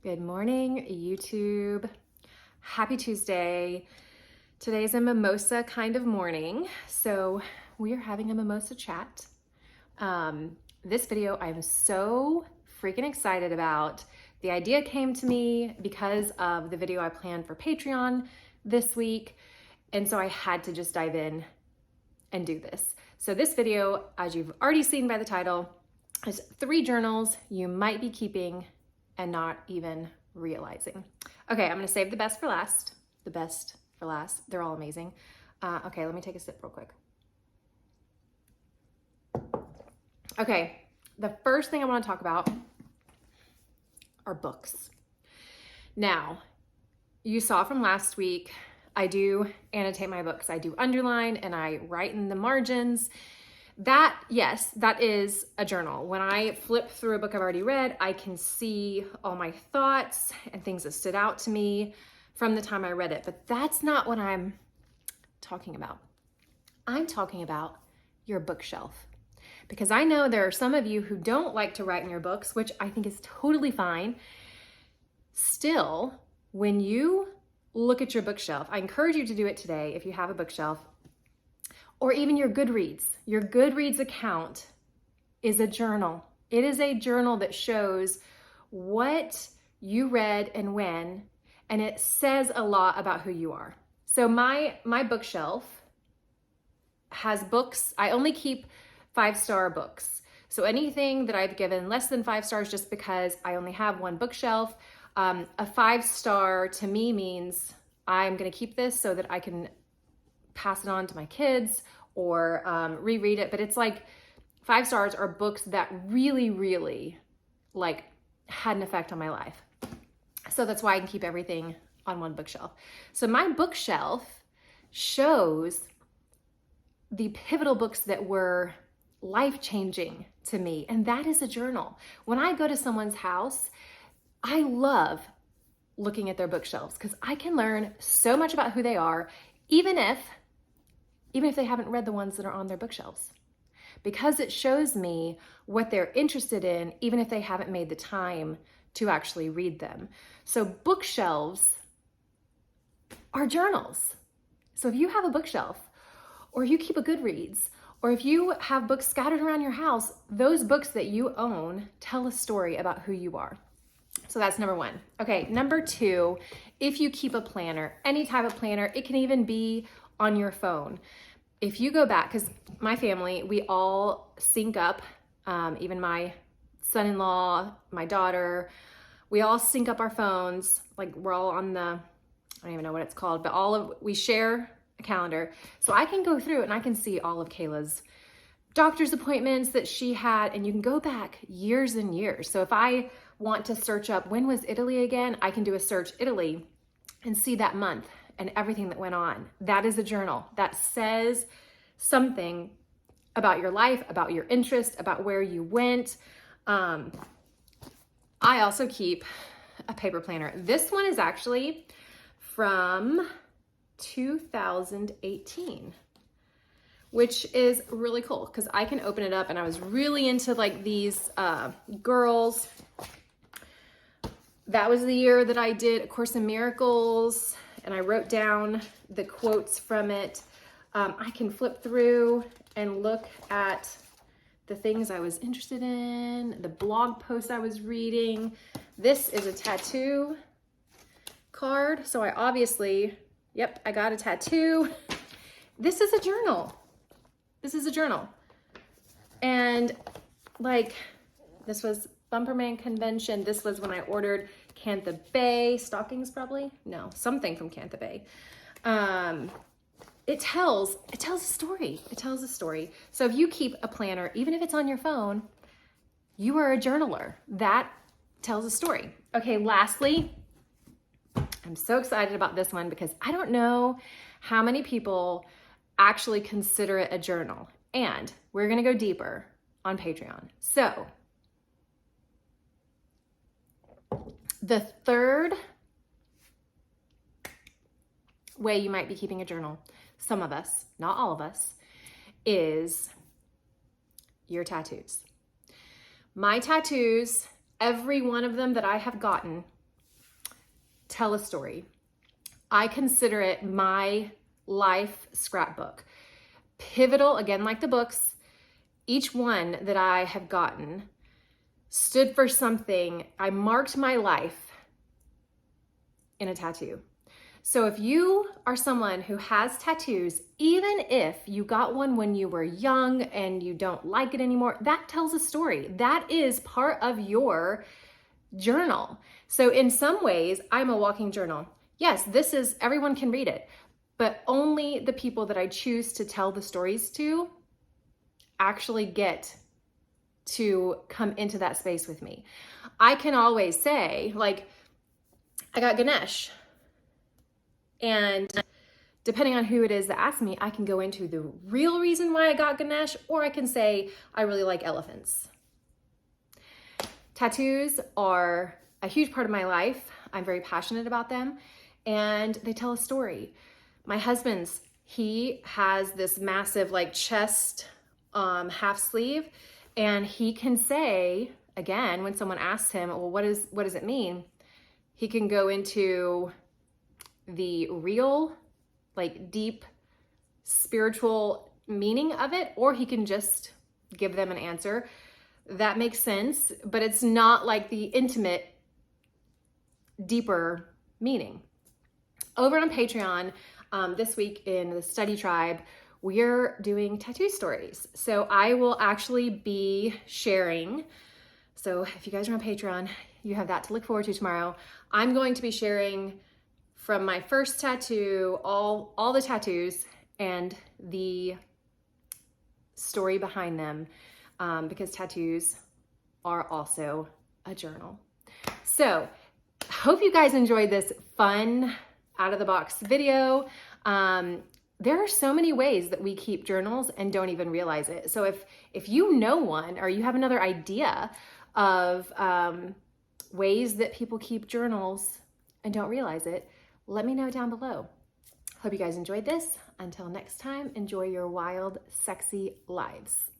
Good morning, YouTube. Happy Tuesday. Today's a mimosa kind of morning, so we are having a mimosa chat. This video I'm so freaking excited about. The idea came to me because of the video I planned for Patreon this week, and so I had to just dive in and do this. So this video, as you've already seen by the title, is 3 journals you might be keeping and not even realizing. Okay, I'm gonna save the best for last. The best for last. They're all amazing. Okay, let me take a sip real quick. Okay, the first thing I wanna talk about are books. Now, you saw from last week, I do annotate my books. I do underline and I write in the margins. That, yes, that is a journal. When I flip through a book I've already read, I can see all my thoughts and things that stood out to me from the time I read it. But that's not what I'm talking about. I'm talking about your bookshelf. Because I know there are some of you who don't like to write in your books, which I think is totally fine. Still, when you look at your bookshelf, I encourage you to do it today if you have a bookshelf, or even your Goodreads. Your Goodreads account is a journal. It is a journal that shows what you read and when, and it says a lot about who you are. So my bookshelf has books. I only keep 5-star books. So anything that I've given less than 5 stars, just because I only have one bookshelf. A 5-star to me means I'm gonna keep this so that I can pass it on to my kids or reread it. But it's like 5 stars are books that really, really like had an effect on my life. So that's why I can keep everything on one bookshelf. So my bookshelf shows the pivotal books that were life-changing to me, and that is a journal. When I go to someone's house, I love looking at their bookshelves because I can learn so much about who they are, even if they haven't read the ones that are on their bookshelves, because it shows me what they're interested in, even if they haven't made the time to actually read them. So bookshelves are journals. So if you have a bookshelf, or you keep a Goodreads, or if you have books scattered around your house, those books that you own tell a story about who you are. So that's number 1. Okay, number 2, if you keep a planner, any type of planner, it can even be on your phone. If you go back, because my family, we all sync up, even my son-in-law, my daughter, we all sync up our phones. Like we're all on the, I don't even know what it's called, but we share a calendar. So I can go through and I can see all of Kayla's doctor's appointments that she had, and you can go back years and years. So if I want to search up, when was Italy again? I can do a search Italy and see that month and everything that went on. That is a journal. That says something about your life, about your interest, about where you went. I also keep a paper planner. This one is actually from 2018, which is really cool because I can open it up, and I was really into like these girls. That was the year that I did A Course in Miracles, and I wrote down the quotes from it. I can flip through and look at the things I was interested in, the blog posts I was reading. This is a tattoo card. So I obviously, yep, I got a tattoo. This is a journal. This is a journal. And like, this was Bumperman Convention. This was when I ordered Cantha Bay stockings, probably. No, something from Cantha Bay. It tells a story. It tells a story. So if you keep a planner, even if it's on your phone, you are a journaler. That tells a story. Okay, lastly, I'm so excited about this one because I don't know how many people actually consider it a journal. And we're gonna go deeper on Patreon. So the third way you might be keeping a journal, some of us, not all of us, is your tattoos. My tattoos, every one of them that I have gotten tell a story. I consider it my life scrapbook. Pivotal, again, like the books, each one that I have gotten stood for something. I marked my life in a tattoo. So if you are someone who has tattoos, even if you got one when you were young and you don't like it anymore, that tells a story. That is part of your journal. So in some ways, I'm a walking journal. Yes, everyone can read it, but only the people that I choose to tell the stories to actually get to come into that space with me. I can always say, like, I got Ganesh, and depending on who it is that asks me, I can go into the real reason why I got Ganesh, or I can say, I really like elephants. Tattoos are a huge part of my life. I'm very passionate about them, and they tell a story. My husband's, he has this massive like chest half sleeve, and he can say, again, when someone asks him, well, what does it mean? He can go into the real, like deep spiritual meaning of it, or he can just give them an answer that makes sense, but it's not like the intimate, deeper meaning. Over on Patreon, this week in the study tribe, we're doing tattoo stories. So I will actually be sharing. So if you guys are on Patreon, you have that to look forward to tomorrow. I'm going to be sharing from my first tattoo, all the tattoos and the story behind them, because tattoos are also a journal. So hope you guys enjoyed this fun out of the box video. There are so many ways that we keep journals and don't even realize it. So if you know one, or you have another idea of ways that people keep journals and don't realize it, let me know down below. Hope you guys enjoyed this. Until next time, enjoy your wild, sexy lives.